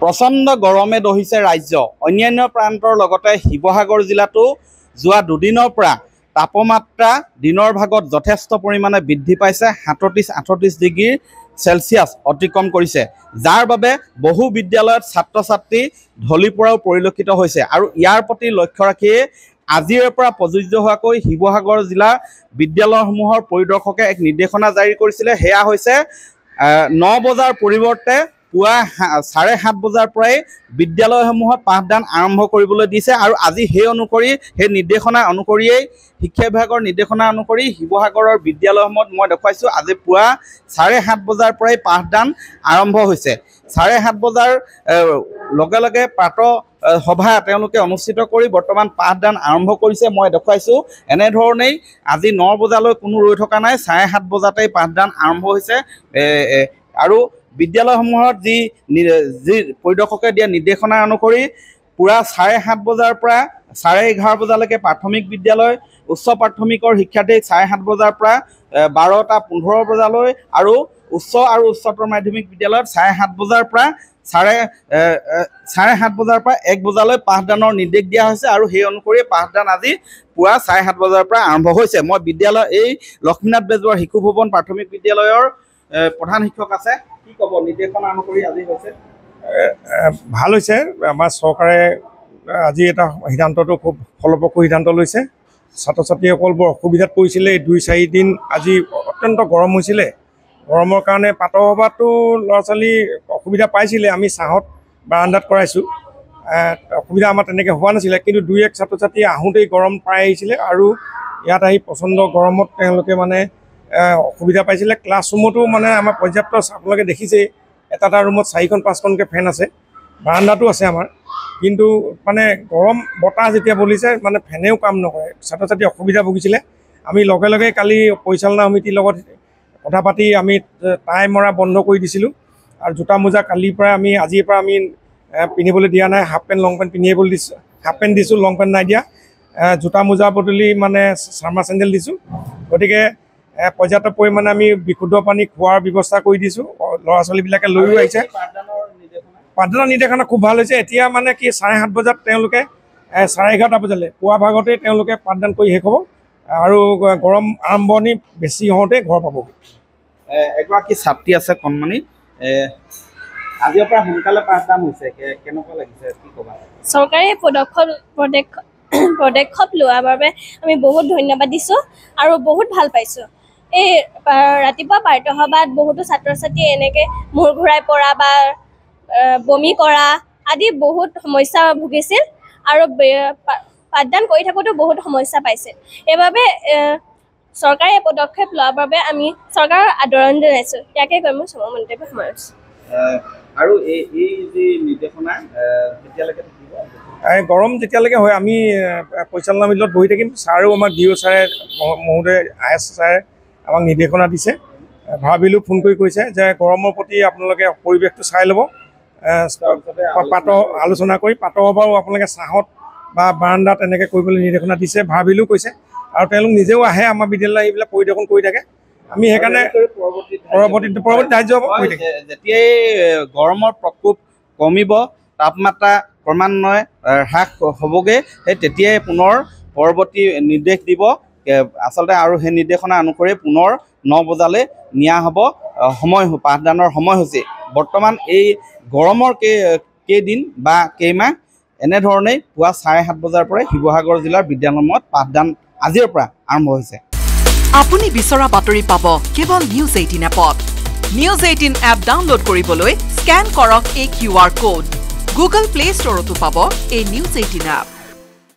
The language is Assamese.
প্ৰচণ্ড গৰমে দহিছে ৰাজ্য। অন্যান্য প্ৰান্তৰ লগতে শিৱসাগৰ জিলাতো যোৱা দুদিনৰ পৰা তাপমাত্ৰা দিনৰ ভাগত যথেষ্ট পৰিমাণে বৃদ্ধি পাইছে। 37-38 ডিগ্ৰী চেলচিয়াছ অতিক্ৰম কৰিছে, যাৰ বাবে বহু বিদ্যালয়ত ছাত্ৰ ছাত্ৰী ঢলি পৰাও পৰিলক্ষিত হৈছে। আৰু ইয়াৰ প্ৰতি লক্ষ্য ৰাখিয়ে আজিৰে পৰা প্ৰযোজ্য হোৱাকৈ শিৱসাগৰ জিলাৰ বিদ্যালয়সমূহৰ পৰিদৰ্শকে এক নিৰ্দেশনা জাৰি কৰিছিলে। সেয়া হৈছে 9 বজাৰ পৰিৱৰ্তে পুৱা 7:30 বজাৰ পৰাই বিদ্যালয়সমূহত পাঠদান আৰম্ভ কৰিবলৈ দিছে। আৰু আজি সেই নিৰ্দেশনা অনুসৰিয়েই শিক্ষা বিভাগৰ নিৰ্দেশনা অনুসৰি শিৱসাগৰৰ বিদ্যালয়সমূহত মই দেখুৱাইছোঁ আজি পুৱা 7:30 বজাৰ পৰাই পাঠদান আৰম্ভ হৈছে। 7:30 বজাৰ লগে লগে প্ৰাতঃ সভা তেওঁলোকে অনুষ্ঠিত কৰি বৰ্তমান পাঠদান আৰম্ভ কৰিছে। মই দেখুৱাইছোঁ এনেধৰণেই আজি 9 বজালৈ কোনো ৰৈ থকা নাই, 7:30 বজাতেই পাঠদান আৰম্ভ হৈছে। আৰু বিদ্যালয়সমূহত যি পৰিদৰ্শকে দিয়া নিৰ্দেশনা অনুসৰি পুৰা 7:30 বজাৰ পৰা 11:30 বজালৈকে প্ৰাথমিক বিদ্যালয়, উচ্চ প্ৰাথমিকৰ শিক্ষাৰ্থী 7:30 বজাৰ পৰা 12:15 বজালৈ, আৰু উচ্চ আৰু উচ্চতৰ মাধ্যমিক বিদ্যালয়ত 7:30 বজাৰ পৰা 7:30 বজাৰ পৰা 1 বজালৈ পাঠদানৰ নিৰ্দেশ দিয়া হৈছে। আৰু সেই অনুসৰি পাঠদান আজি পুৱা 7:30 বজাৰ পৰা আৰম্ভ হৈছে। মই বিদ্যালয় এই লক্ষ্মীনাথ বেজবৰুৱা শিশু ভৱন প্ৰাথমিক বিদ্যালয়ৰ প্ৰধান শিক্ষক আছে, কি ক'ব নিৰ্দেশনা অনুসৰি আজি হৈছে? ভাল হৈছে, আমাৰ চৰকাৰে আজি এটা সিদ্ধান্তটো খুব ফলপ্ৰসূ সিদ্ধান্ত লৈছে। ছাত্ৰ ছাত্ৰীসকল বৰ অসুবিধাত পৰিছিলে। এই 2-4 দিন আজি অত্যন্ত গৰম হৈছিলে। গৰমৰ কাৰণে প্ৰাতঃ সভাতো ল'ৰা ছোৱালী অসুবিধা পাইছিলে। আমি ছাঁহত বাৰান্দাত কৰাইছোঁ, অসুবিধা আমাৰ তেনেকৈ হোৱা নাছিলে। কিন্তু 2-1 ছাত্ৰ ছাত্ৰী আহোঁতেই গৰম পাই আহিছিলে, আৰু ইয়াত আহি প্ৰচণ্ড গৰমত তেওঁলোকে মানে অসুবিধা পাইছিলে। ক্লাছৰুমতো মানে আমাৰ পৰ্যাপ্ত, আপোনালোকে দেখিছেই এটা ৰুমত 4-5খনকৈ ফেন আছে, বাৰান্দাটো আছে আমাৰ। কিন্তু মানে গৰম বতাহ যেতিয়া বলিছে মানে ফেনেও কাম নকৰে, ছাত্ৰ ছাত্ৰী অসুবিধা ভুগিছিলে। আমি লগে লগে কালি পৰিচালনা সমিতিৰ লগত কথা পাতি আমি টাই মৰা বন্ধ কৰি দিছিলোঁ। আৰু জোতা মোজা আজিৰ পৰা আমি পিন্ধিবলৈ দিয়া নাই। হাফ পেণ্ট লং পেণ্ট পিন্ধিবলৈ দিছোঁ, হাফ পেণ্ট দিছোঁ, লং পেণ্ট নাই দিয়া। জোতা মোজা বদলি মানে চাৰ্মাৰ চেণ্ডেল দিছোঁ। গতিকে পৰ্যাপ্ত পৰিমাণে আমি বিশুদ্ধ পানী খোৱাৰ ব্যৱস্থা কৰি দিছোঁ। ল'ৰা ছোৱালীবিলাকে লৈও আহিছে। পাঠদানৰ নিৰ্দেশনা খুব ভাল হৈছে। এতিয়া মানে কি 7:30 বজাত তেওঁলোকে 11:30 বজালৈ পুৱা ভাগতেই তেওঁলোকে পাঠদান কৰি শেষ হ'ব, আৰু গৰম আৰম্ভণি বেছি হওঁতে ঘৰ পাবগৈ। এগৰাকী ছাত্ৰী আছে কণমানি, আজিৰ পৰা সোনকালে পাঠদান হৈছে, কেনেকুৱা লাগিছে, কি ক'বা? চৰকাৰে পদক্ষেপ লোৱাৰ বাবে আমি বহুত ধন্যবাদ দিছোঁ আৰু বহুত ভাল পাইছোঁ। এই ৰাতিপুৱা প্ৰাতঃ সভাত বহুতো ছাত্ৰ ছাত্ৰীয়ে এনেকৈ মূৰ ঘূৰাই পৰা বা বমি কৰা আদি বহুত সমস্যা ভুগিছিল, আৰু পাঠদান কৰি থাকোঁতেও বহুত সমস্যা পাইছিল। এইবাবে চৰকাৰে পদক্ষেপ লোৱাৰ বাবে আমি চৰকাৰৰ আদৰণি জনাইছোঁ। ইয়াকে কৈ মই চমু মন্তব্য সামৰিছোঁ। আৰু এই যি নিৰ্দেশনা তেতিয়ালৈকে থাকিব, গৰম যেতিয়ালৈকে হয় আমি পৰিচালনা মিলত বহি থাকিম। ছাৰেও আমাক DO ছাৰে মহোদয় IS ছাৰে আমাক নিৰ্দেশনা দিছে। ভাবিলোঁ ফোন কৰি কৈছে যে গৰমৰ প্ৰতি আপোনালোকে পৰিৱেশটো চাই ল'ব, আলোচনা কৰি প্ৰাতঃ সভাও আপোনালোকে ছাঁহত বা বাৰান্দাত এনেকৈ কৰিবলৈ নিৰ্দেশনা দিছে। ভাবিলোঁ কৈছে, আৰু তেওঁলোক নিজেও আহে আমাৰ বিদ্যালয় এইবিলাক পৰিদৰ্শন কৰি থাকে। আমি সেইকাৰণে পৰৱৰ্তী ধাৰ্য হ'ব। যেতিয়াই গৰমৰ প্ৰকোপ কমিব, তাপমাত্ৰা ক্ৰমান্বয়ে হ্ৰাস হ'বগৈ, সেই তেতিয়াই পুনৰ পৰৱৰ্তী নিৰ্দেশ দিব আচলতে। আৰু সেই নিৰ্দেশনা অনুসৰি পুনৰ 9 বজালৈ নিয়া হ'ব পাঠদানৰ সময়সূচী। বৰ্তমান এই গৰমৰ কেইদিন বা কেইমাহ এনেধৰণেই পুৱা 7:30 বজাৰ পৰাই শিৱসাগৰ জিলাৰ বিদ্যালয়সমূহত পাঠদান আজিৰ পৰা আৰম্ভ হৈছে। আপুনি বিচৰা বাতৰি পাব কেৱল নিউজ 18 এপত। নিউজ 18 এপ ডাউনলোড কৰিবলৈ স্কেন কৰক এই QR কোড। গুগল প্লে ষ্টৰতো পাব এই নিউজ 18 এপ।